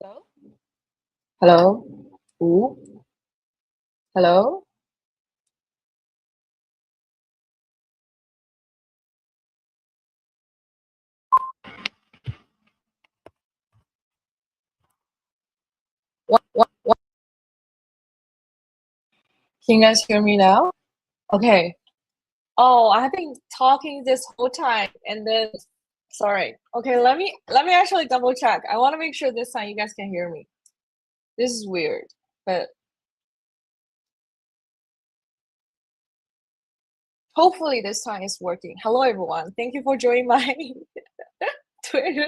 Hello? Hello? Ooh, hello? What? Can you guys hear me now? Okay. Oh, I've been talking this whole time and then sorry. Okay, let me actually double check. I want to make sure this time you guys can hear me. This is weird, but hopefully this time it's working. Hello everyone. Thank you for joining my Twitter,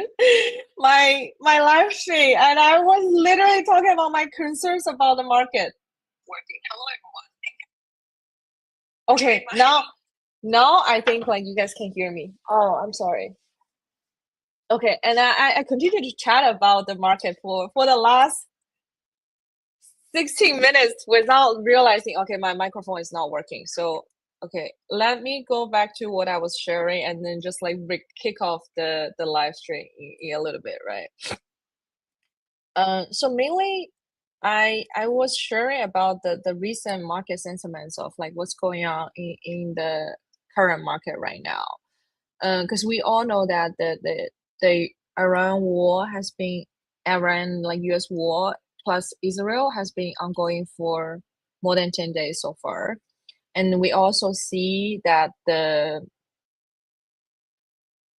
my live stream, and I was literally talking about my concerns about the market. Working. Hello everyone. Okay, now I think like you guys can hear me. Oh, I'm sorry. Okay, and I continue to chat about the market for the last 16 minutes without realizing, okay, my microphone is not working. So, okay, let me go back to what I was sharing and then just like kick off the live stream in a little bit, right? So mainly I was sharing about the recent market sentiments of like what's going on in the current market right now. Because we all know that the Iran war has been Iran like U.S. war plus Israel has been ongoing for more than 10 days so far, and we also see that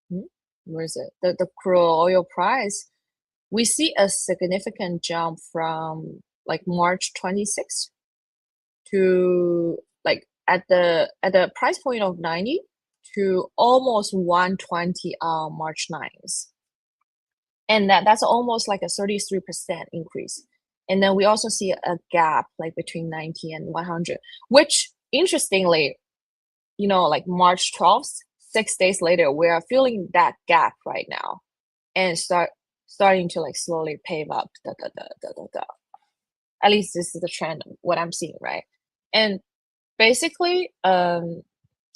hmm, where is it the crude oil price, we see a significant jump from like March 26th to like at the price point of 90 to almost 120 on March 9th. And that's almost like a 33% increase. And then we also see a gap like between 90 and 100, which interestingly, like March 12th, 6 days later, we are feeling that gap right now and starting to like slowly pave up. At least this is the trend, what I'm seeing, right? And basically,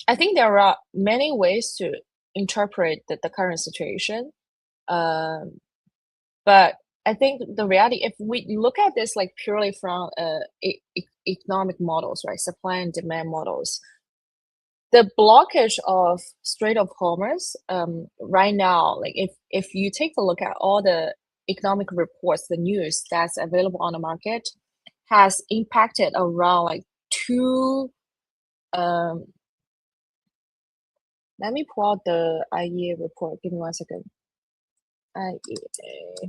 I think there are many ways to interpret the current situation. Um, but I think the reality, if we look at this like purely from economic models, right, supply and demand models, the blockage of Strait of Hormuz, right now, like if you take a look at all the economic reports, the news that's available on the market, has impacted around like two. Um, let me pull out the IEA report. Give me 1 second. IEA.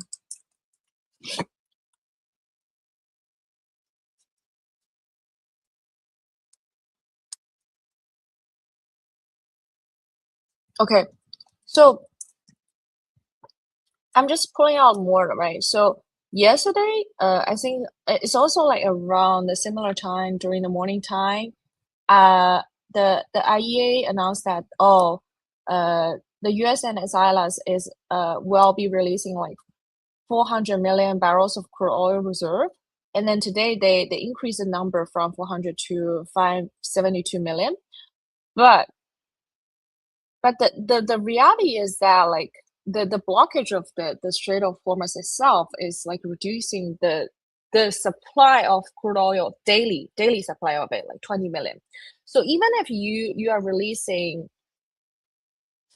Okay, so I'm just pulling out more, right? So yesterday, I think it's also like around the similar time during the morning time. Uh, the IEA announced that the U.S. and its allies is will be releasing like 400 million barrels of crude oil reserve, and then today they increased the number from 400 to 572 million. But the reality is that like the blockage of the Strait of Hormuz itself is like reducing the supply of crude oil daily supply of it like 20 million. So even if you are releasing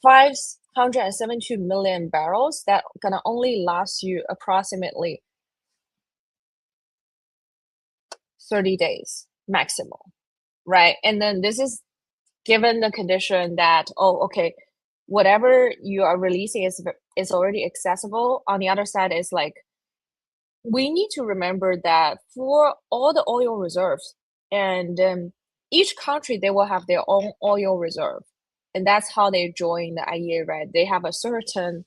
572 million barrels, that gonna only last you approximately 30 days maximum, right? And then this is given the condition that, oh, okay, whatever you are releasing is already accessible. On the other side is like we need to remember that for all the oil reserves, and each country they will have their own oil reserve, and that's how they join the IEA, right? They have a certain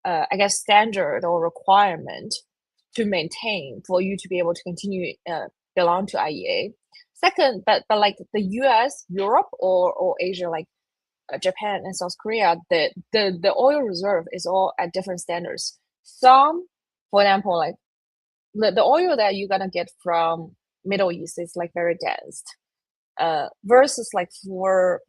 I guess standard or requirement to maintain for you to be able to continue belong to IEA. Second, but like the US, Europe, or Asia, like Japan and South Korea, the oil reserve is all at different standards. Some, for example, like the oil that you're gonna get from Middle East is like very dense, versus like for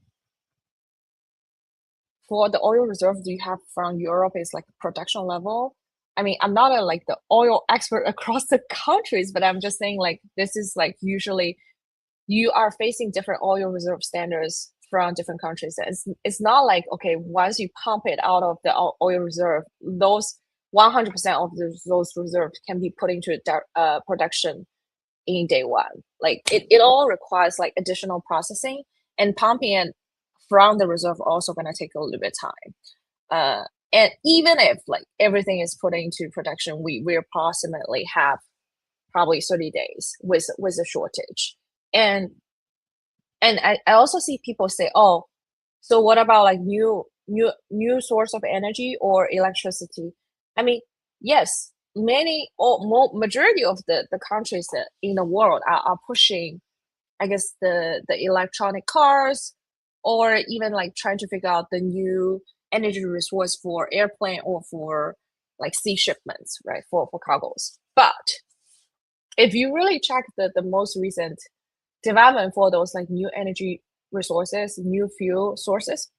the oil reserve you have from Europe is like production level. I mean, I'm not a like the oil expert across the countries, but I'm just saying like this is like usually you are facing different oil reserve standards from different countries. It's not like, okay, once you pump it out of the oil reserve, those 100% of those reserves can be put into production in day one. Like it all requires like additional processing, and pumping it from the reserve also gonna take a little bit of time. And even if like everything is put into production, we approximately have probably 30 days with a shortage. And I also see people say, oh, so what about like new source of energy or electricity? I mean, yes, many or majority of the countries that in the world are pushing, I guess, the electronic cars, or even like trying to figure out the new energy resource for airplane or for like sea shipments, right? For cargos. But if you really check the most recent development for those like new energy resources, new fuel sources,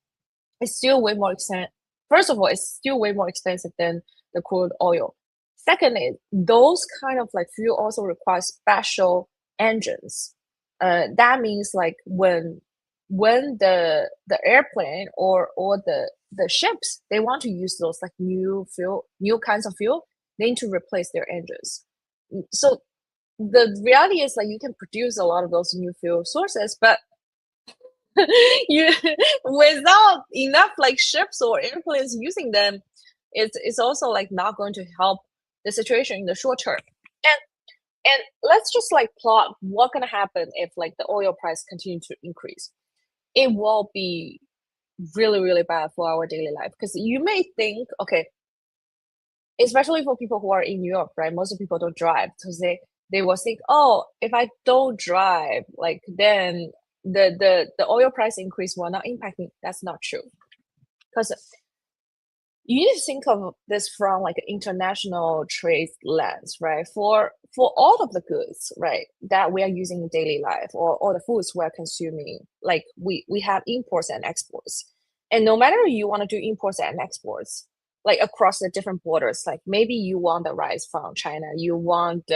it's still way more expensive. First of all, it's still way more expensive than the crude oil. Second is those kind of like fuel also require special engines. That means like when the airplane or the ships, they want to use those like new fuel, new kinds of fuel, they need to replace their engines. So the reality is like you can produce a lot of those new fuel sources, but you without enough like ships or airplanes using them, it's also like not going to help the situation in the short term. And let's just like plot what gonna happen if like the oil price continue to increase. It will be really really bad for our daily life, because you may think, okay, especially for people who are in New York, right? Most of people don't drive, because they will think, oh, if I don't drive, like then the oil price increase will not impact me. That's not true, because you need to think of this from like an international trade lens, right? For all of the goods, right, that we are using in daily life, or the foods we're consuming, like we have imports and exports. And no matter you want to do imports and exports, like across the different borders, like maybe you want the rice from China, you want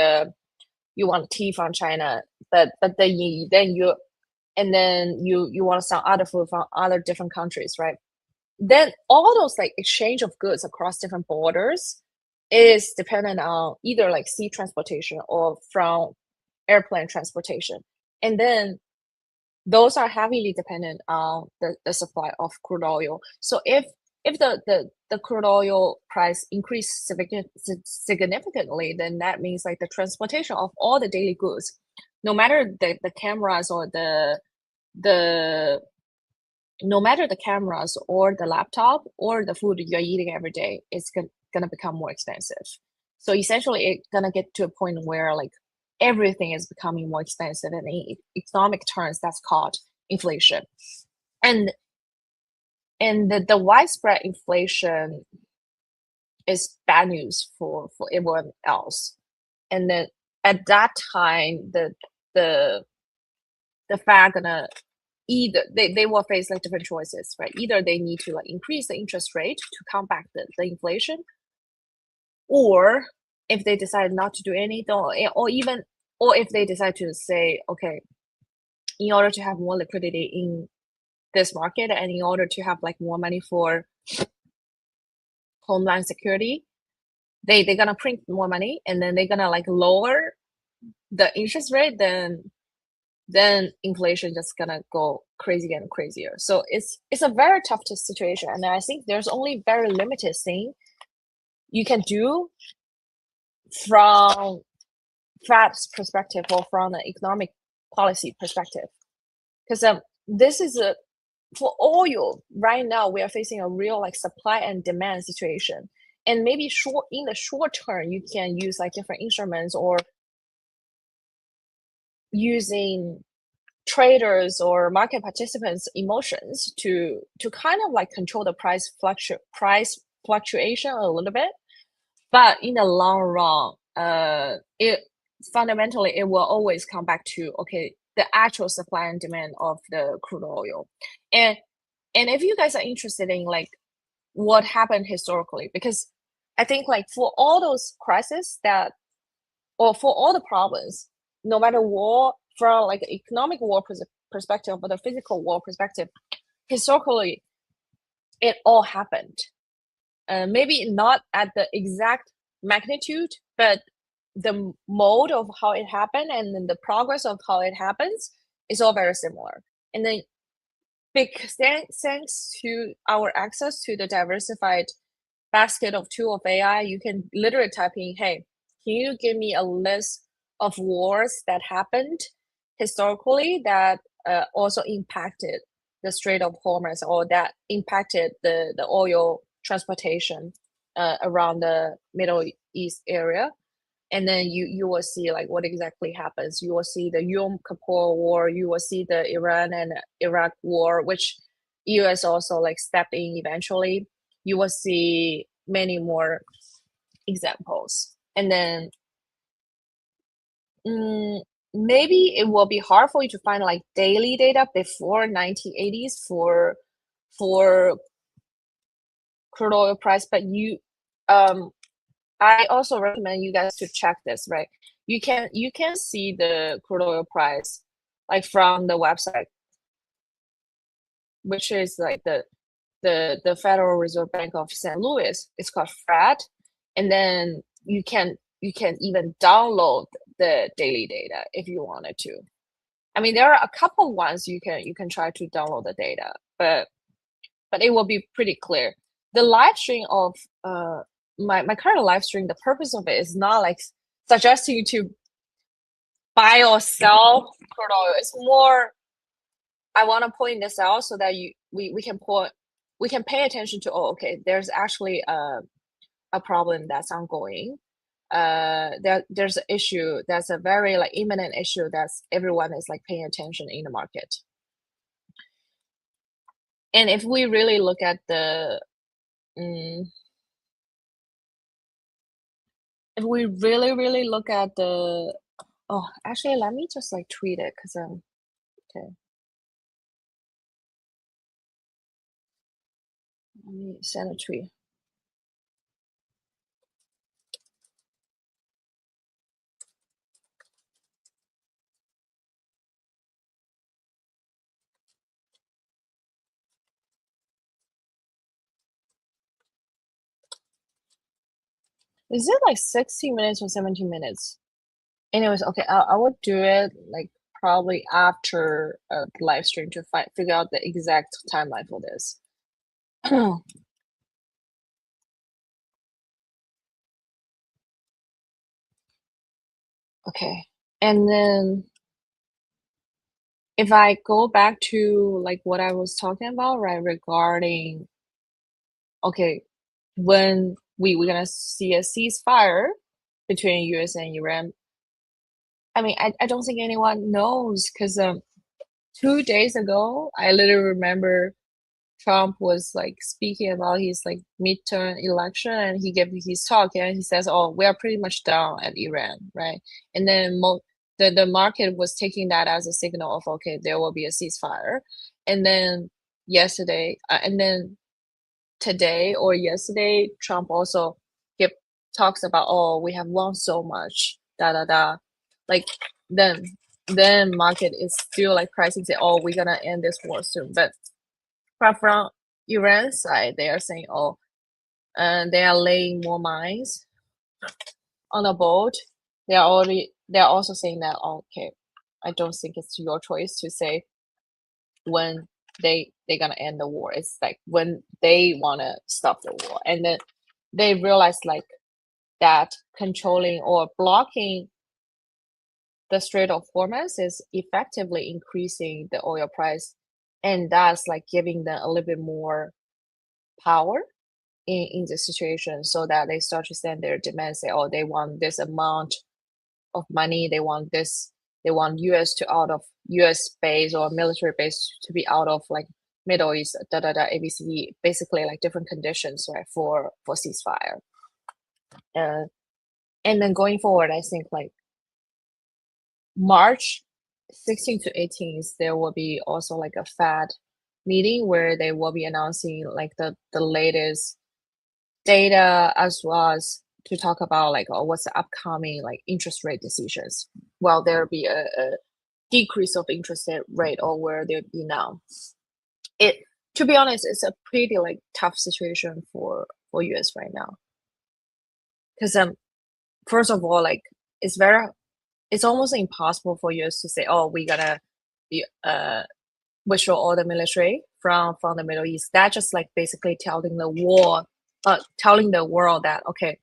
tea from China, but then you want some other food from other different countries, right? Then all those like exchange of goods across different borders is dependent on either like sea transportation or from airplane transportation. And then those are heavily dependent on the supply of crude oil. So if the crude oil price increase significantly, then that means like the transportation of all the daily goods, no matter the cameras or the no matter the cameras or the laptop or the food you're eating every day, it's gonna become more expensive. So essentially, it's gonna get to a point where like everything is becoming more expensive, and in economic terms, that's called inflation. And the widespread inflation is bad news for everyone else. And then at that time, the the Fed gonna either they will face like different choices, right? Either they need to like increase the interest rate to combat the inflation, or if they decide not to do anything, or if they decide to say, okay, in order to have more liquidity in this market, and in order to have like more money for homeland security, they're gonna print more money, and then they're gonna like lower the interest rate, then inflation just gonna go crazier and crazier. So it's a very tough situation, and I think there's only very limited thing you can do from Fed's perspective or from the economic policy perspective, because this is a for oil right now we are facing a real like supply and demand situation, and maybe in the short term you can use like different instruments or using traders or market participants emotions to kind of like control the price fluctuation a little bit. But in the long run, it fundamentally it will always come back to, okay, the actual supply and demand of the crude oil. And if you guys are interested in like what happened historically, because I think like for all those crises that, or for all the problems, no matter war, from like economic war perspective or the physical war perspective, historically, it all happened. Maybe not at the exact magnitude, but the mode of how it happened and then the progress of how it happens is all very similar. And then thanks to our access to the diversified basket of tool of AI, you can literally type in, hey, can you give me a list of wars that happened historically that also impacted the Strait of Hormuz or that impacted the oil transportation around the Middle East area? And then you will see like what exactly happens. You will see the Yom Kippur War. You will see the Iran and Iraq War, which US also like stepped in eventually. You will see many more examples. And then maybe it will be hard for you to find like daily data before 1980s for crude oil price, but I also recommend you guys to check this, right? You can see the crude oil price like from the website, which is like the Federal Reserve Bank of St. Louis. It's called FRED, and then you can even download the daily data if you wanted to. I mean, there are a couple ones you can try to download the data, but it will be pretty clear. The live stream of my current live stream, the purpose of it is not like suggesting you to buy or sell crude oil. It's more I want to point this out so that we can pay attention to, oh, okay, there's actually a problem that's ongoing. There's an issue that's a very like imminent issue that's everyone is like paying attention in the market. And if we really look at the if we really look at the, oh, actually, let me just like tweet it because okay. Let me send a tweet. Is it like 16 minutes or 17 minutes? Anyways, okay, I would do it like probably after the live stream to figure out the exact timeline for this. Okay, and then if I go back to like what I was talking about, right, regarding, okay, when we're gonna see a ceasefire between US and Iran, I mean, I don't think anyone knows because 2 days ago, I literally remember Trump was like speaking about his like midterm election and he gave his talk and he says, oh, we are pretty much down at Iran, right? And then the market was taking that as a signal of, okay, there will be a ceasefire. And then yesterday, and then today or yesterday, Trump also give talks about, oh, we have won so much, da da da. Like then market is still like pricing say, oh, we're gonna end this war soon. But from Iran's side, they are saying, oh, they are laying more mines on the boat. They're also saying that, oh, okay, I don't think it's your choice to say when they're gonna end the war. It's like when they wanna stop the war. And then they realize like that controlling or blocking the Strait of Hormuz is effectively increasing the oil price and that's like giving them a little bit more power in the situation so that they start to send their demands, say, oh, they want this amount of money, they want this, they want US to out of US base or military base to be out of like Middle East, ABCD, basically like different conditions, right, for ceasefire. And then going forward, I think like March 16 to 18, there will be also like a FED meeting where they will be announcing like the latest data as well as to talk about like, oh, what's the upcoming like interest rate decisions. Will there be a decrease of interest rate or where there be now? It, to be honest, it's a pretty like tough situation for US right now. Because first of all, like it's almost impossible for US to say, oh, we gotta be withdraw all the military from the Middle East. That just like basically telling the world that okay,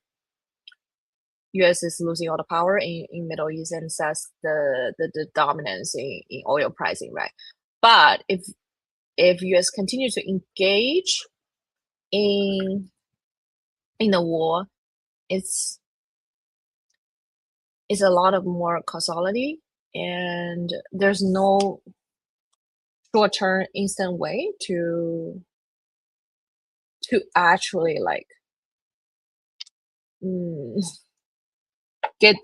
US is losing all the power in Middle East and says the dominance in oil pricing, right? But if US continue to engage in the war, it's a lot of more causality, and there's no short-term instant way to actually like get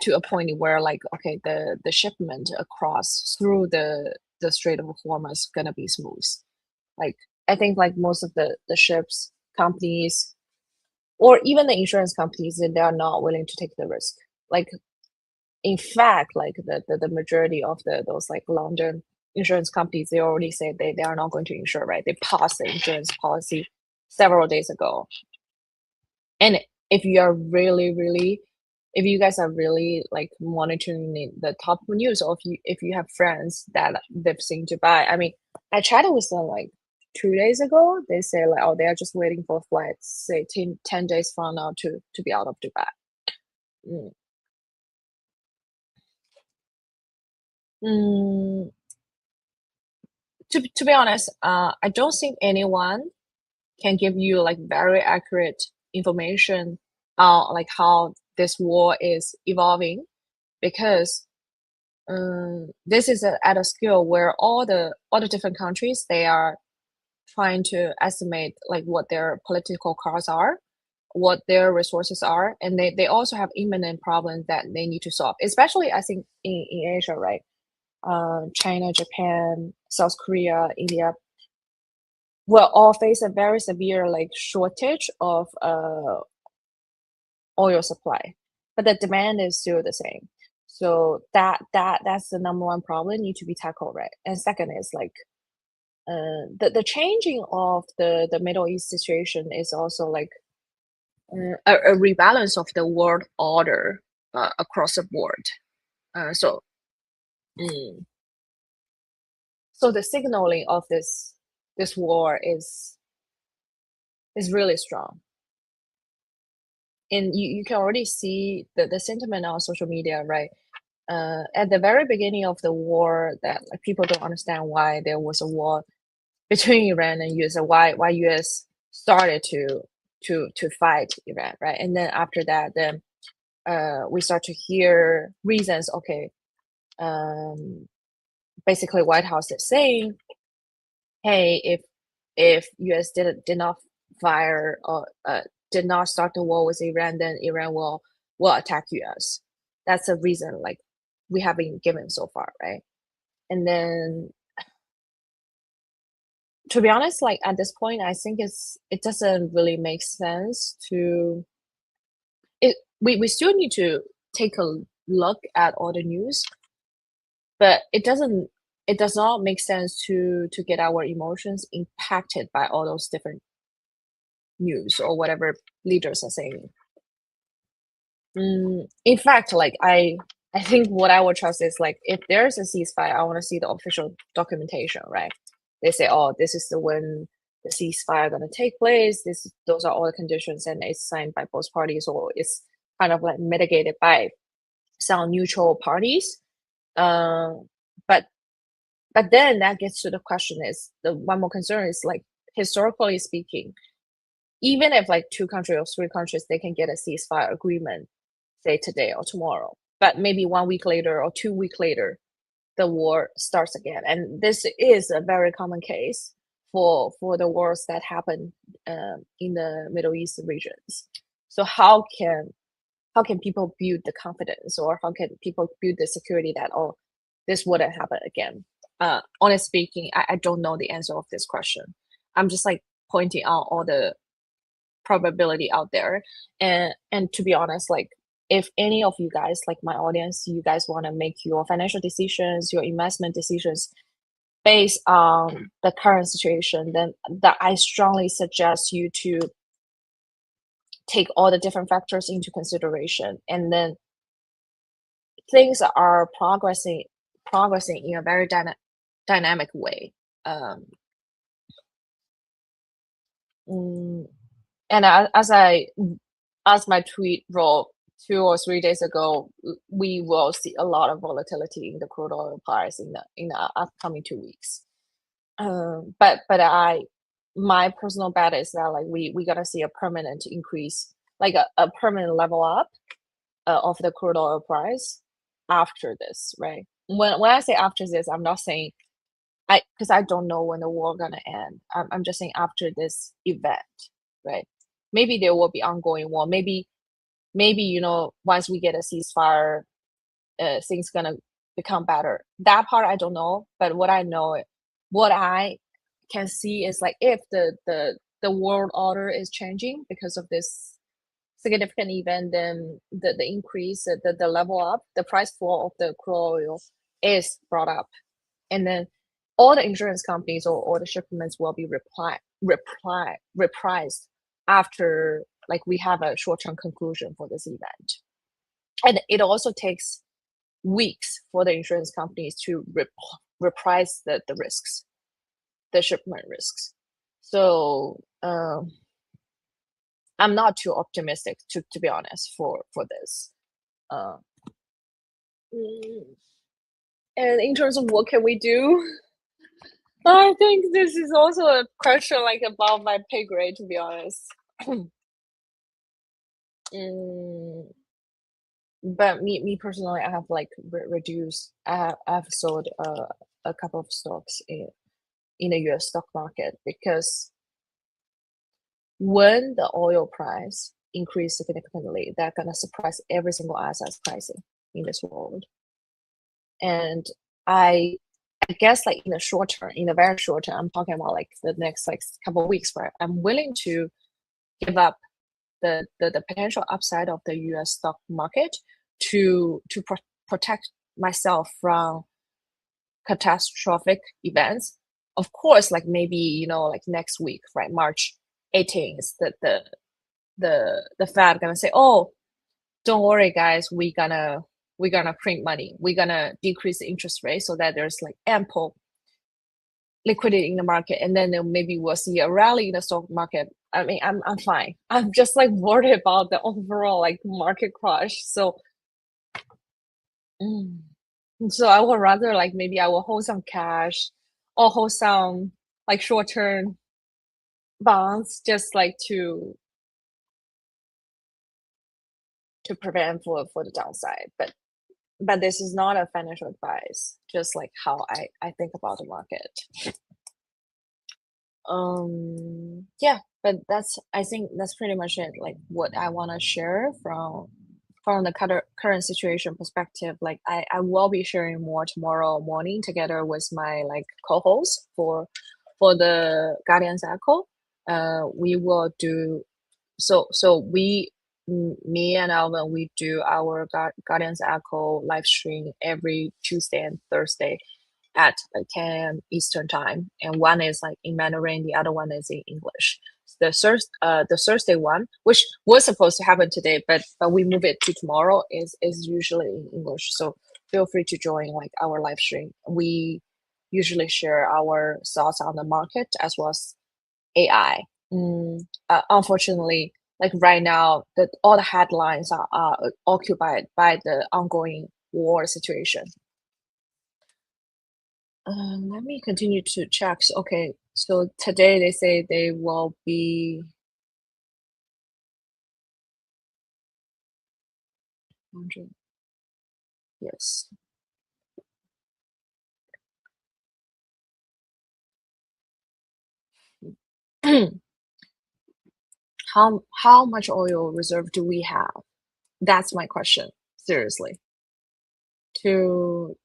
to a point where like okay, the shipment across through the Strait of Hormuz is gonna be smooth. Like I think like most of the ships companies or even the insurance companies, they are not willing to take the risk. Like in fact, like the majority of those like London insurance companies, they already say they are not going to insure, right? They paused the insurance policy several days ago. And if you are really, if you guys are really like monitoring the top news, or if you have friends that they've seen Dubai, I mean, I chatted with them like 2 days ago. They say like, oh, they are just waiting for flights, say 10 days from now to be out of Dubai. Mm. Mm, to be honest, I don't think anyone can give you like very accurate information on like how this war is evolving, because this is at a scale where all the different countries, they are trying to estimate like what their political costs are, what their resources are, and they also have imminent problems that they need to solve, especially I think in Asia, right? China, Japan, South Korea, India will all face a very severe like shortage of oil supply, but the demand is still the same. So that's the number one problem need to be tackled, right? And second is like the changing of the Middle East situation is also like a rebalance of the world order across the board. So mm, so the signaling of this war is really strong, and you can already see the sentiment on social media, right? At the very beginning of the war, that like people don't understand why there was a war between Iran and US, and why US started to fight Iran, right? And then after that, then we start to hear reasons. Okay, basically White House is saying, hey, if US did not fire or did not start the war with Iran, then Iran will attack US. That's a reason like we have been given so far, right? And then to be honest, like at this point, I think it doesn't really make sense to it. We still need to take a look at all the news, but it does not make sense to get our emotions impacted by all those different news or whatever leaders are saying. In fact, like I think what I would trust is like if there's a ceasefire, I want to see the official documentation, right? They say, oh, this is the when the ceasefire gonna take place. Those are all the conditions, and it's signed by both parties, or it's kind of like mitigated by some neutral parties. Um, but then that gets to the question is the one more concern is like historically speaking, even if like two countries or three countries they can get a ceasefire agreement, say today or tomorrow, but maybe 1 week later or 2 weeks later, the war starts again. And this is a very common case for the wars that happen in the Middle East regions. So how can people build the confidence, or how can people build the security that oh, this wouldn't happen again? Honestly speaking, I don't know the answer of this question. I'm just like pointing out all the probability out there. And to be honest, like if any of you guys, like my audience, you guys want to make your financial decisions, your investment decisions based on the current situation, then that I strongly suggest you to take all the different factors into consideration, and then things are progressing in a very dynamic way. Um, and as my tweet wrote 2 or 3 days ago, we will see a lot of volatility in the crude oil price in the upcoming 2 weeks. But my personal bet is that like we gonna see a permanent increase, like a permanent level up of the crude oil price after this, right? When I say after this, I'm not saying because I don't know when the war gonna end. I'm just saying after this event, right? Maybe there will be ongoing war. Maybe once we get a ceasefire, things gonna become better. That part I don't know, but what I can see is like if the world order is changing because of this significant event, then the increase, the level up, the price fall of the crude oil is brought up, and then all the insurance companies or the shipments will be repriced after like we have a short-term conclusion for this event. And it also takes weeks for the insurance companies to reprice the risks, the shipment risks. So I'm not too optimistic to be honest for this. Uh, and in terms of what can we do, I think this is also a question like above my pay grade, to be honest. But me personally, I have like reduced. I've sold a couple of stocks in the U.S. stock market because when the oil price increase significantly, they're gonna suppress every single asset's pricing in this world. And I guess like in the short term, in the very short term, I'm talking about like the next like couple of weeks, where I'm willing to give up the potential upside of the U.S. stock market to protect myself from catastrophic events. Of course, like maybe like next week, right, March 18th, the Fed gonna say, oh, don't worry, guys, we're gonna print money, we're gonna decrease the interest rate so that there's like ample liquidity in the market, and then maybe we'll see a rally in the stock market. I mean, I'm fine. I'm just like worried about the overall like market crash. So I would rather like maybe I will hold some cash or hold some like short-term bonds, just like to prevent for the downside. But this is not a financial advice, just like how I think about the market. Yeah, but I think that's pretty much it, like what I want to share from the current situation perspective. Like I will be sharing more tomorrow morning together with my like co-host for the Guardians Echo. We will do so me and Alvin, we do our Guardians Echo live stream every Tuesday and Thursday at like 10 a.m. Eastern time, and one is like in Mandarin, the other one is in English. The Thursday one, which was supposed to happen today, but we move it to tomorrow, is usually in English. So feel free to join like our live stream. We usually share our thoughts on the market as well as AI. Unfortunately, like right now, all the headlines are occupied by the ongoing war situation. Let me continue to check. Okay, so today they say they will be 100. Yes. How much oil reserve do we have? That's my question. Seriously, to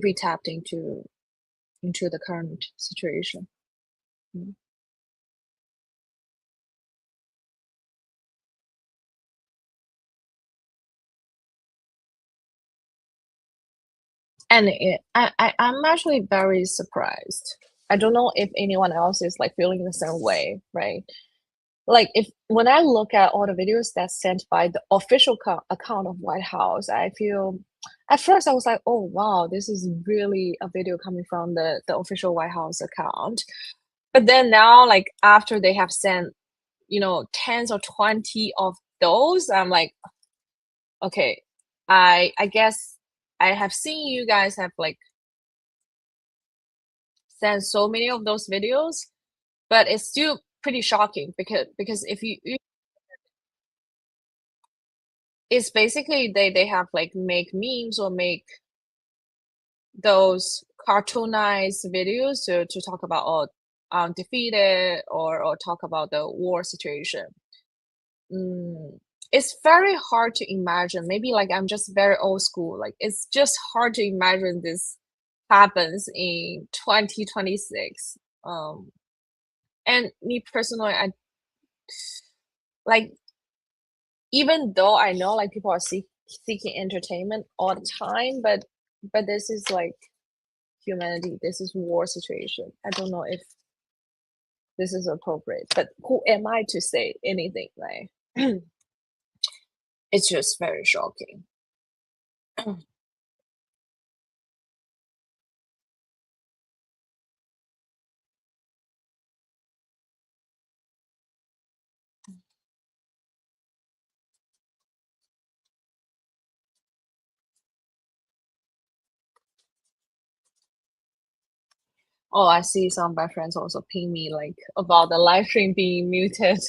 be tapped into the current situation. And I'm actually very surprised. I don't know if anyone else is like feeling the same way, right? Like if when I look at all the videos that's sent by the official account of White House, I feel at first I was like, oh wow, this is really a video coming from the official White House account. But then now, like after they have sent, tens or 20 of those, I'm like, okay, I guess I have seen you guys have like sent so many of those videos, but it's still pretty shocking because if you it's basically they have like make memes or make those cartoonized videos to talk about defeated or talk about the war situation. Mm, it's very hard to imagine. Maybe like I'm just very old school. Like it's just hard to imagine this happens in 2026. And me personally, I like even though I know like people are seeking entertainment all the time, but this is like humanity. This is war situation. I don't know if this is appropriate, but who am I to say anything, right? It's just very shocking. Oh, I see some of my friends also ping me like about the live stream being muted.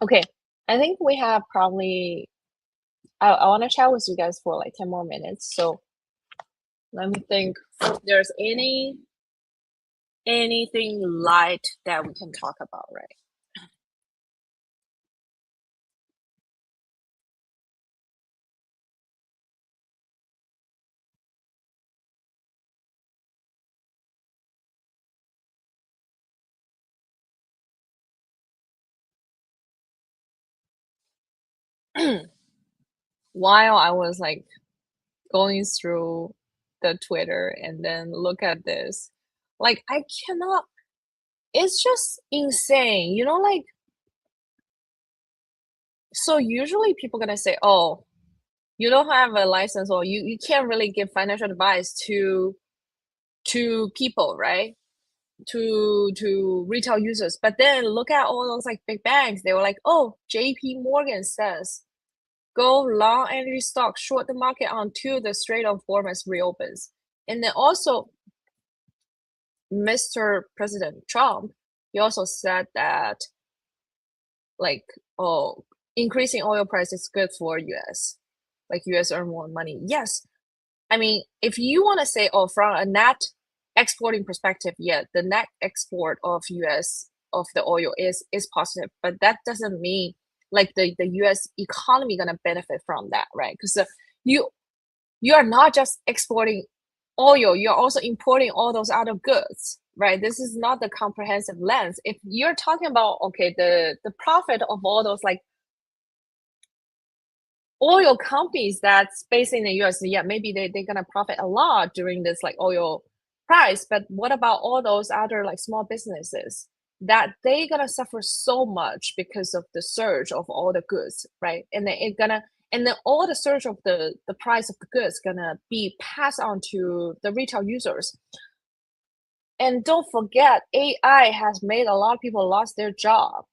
Okay, I think we have probably I want to chat with you guys for like 10 more minutes. So let me think if there's anything light that we can talk about, right? While I was like going through the Twitter and then look at this, like I cannot, it's just insane. Like so usually people gonna say, oh, you don't have a license or you can't really give financial advice to people, right? To retail users. But then look at all those like big banks. They were like, oh, JP Morgan says go long energy stock, short the market until the Strait of Hormuz reopens. And then also Mr. President Trump, he also said that like, oh, increasing oil price is good for US. Like US earn more money. Yes. I mean, if you want to say, oh, from a net exporting perspective, yeah, the net export of US of the oil is positive, but that doesn't mean like the US economy gonna benefit from that, right? Because you you are not just exporting oil, you're also importing all those other goods, right? This is not the comprehensive lens. If you're talking about okay, the profit of all those like oil companies that's based in the US, yeah, maybe they're gonna profit a lot during this like oil price. But what about all those other like small businesses that they gonna suffer so much because of the surge of all the goods, right? And then all the surge of the price of the goods gonna be passed on to the retail users. And don't forget, AI has made a lot of people lost their job.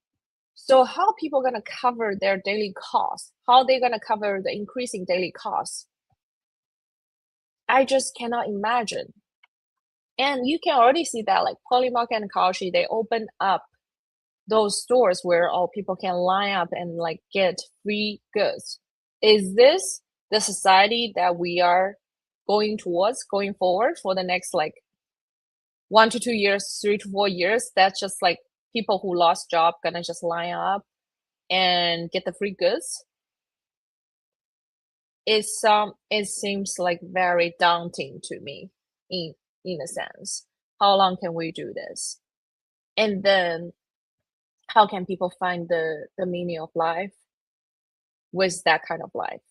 So how people gonna cover their daily costs? How they gonna cover the increasing daily costs? I just cannot imagine. And you can already see that like Polymarket and Kaoshi, they open up those stores where all people can line up and like get free goods. Is this the society that we are going towards going forward for the next like 1 to 2 years, 3 to 4 years? That's just like people who lost job gonna just line up and get the free goods. It seems like very daunting to me in in a sense. How long can we do this? And then how can people find the meaning of life with that kind of life?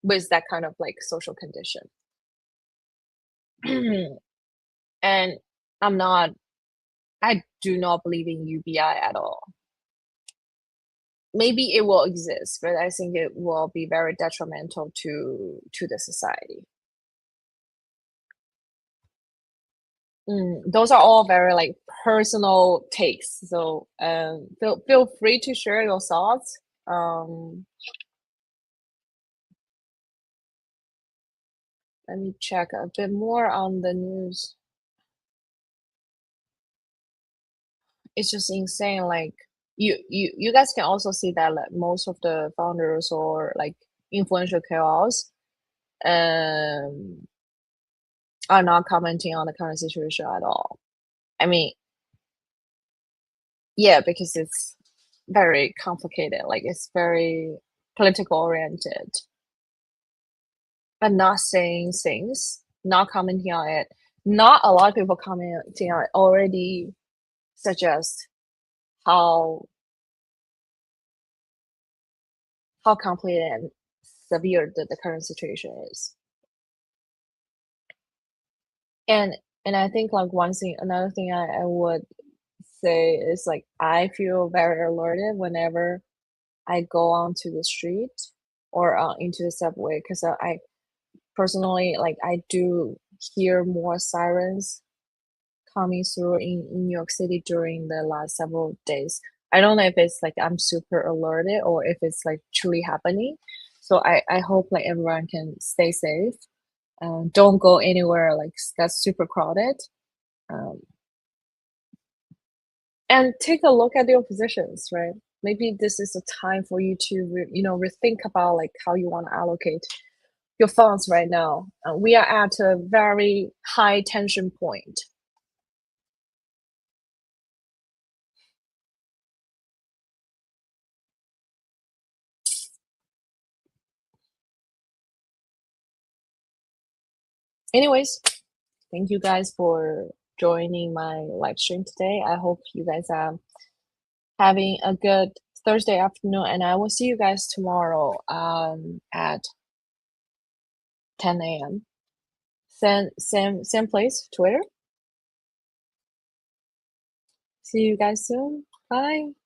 with that kind of like social condition. And I'm not I do not believe in UBI at all. Maybe it will exist, but I think it will be very detrimental to the society. Those are all very like personal takes. So feel free to share your thoughts. Let me check a bit more on the news. It's just insane. Like you guys can also see that like most of the founders or like influential KOLs are not commenting on the current situation at all. I mean, yeah, because it's very complicated. Like it's very political oriented, but not saying things, not commenting on it. Not a lot of people commenting on it already suggest how complicated and severe the current situation is. And I think like another thing I would say is like I feel very alerted whenever I go onto the street or into the subway because I personally like I do hear more sirens coming through in New York City during the last several days. I don't know if it's like I'm super alerted or if it's like truly happening. So I hope like everyone can stay safe. Don't go anywhere like that's super crowded. Um, and take a look at your positions, right? Maybe this is a time for you to rethink about like how you want to allocate your funds right now. We are at a very high tension point. Anyways, thank you guys for joining my live stream today. I hope you guys are having a good Thursday afternoon, and I will see you guys tomorrow at 10 a.m. Same place, Twitter. See you guys soon. Bye.